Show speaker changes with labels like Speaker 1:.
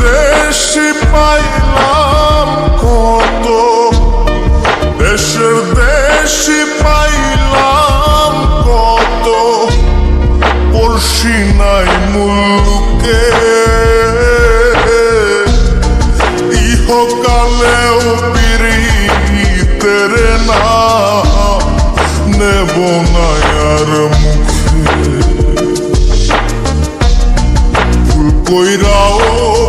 Speaker 1: দেশি পাইলাম কত, দেশি পাইলাম কত, পড়শি নাই মুলুকে, ইহকালেও পিরিতের নাম নেব না আর মুখে। ভুল কইরাও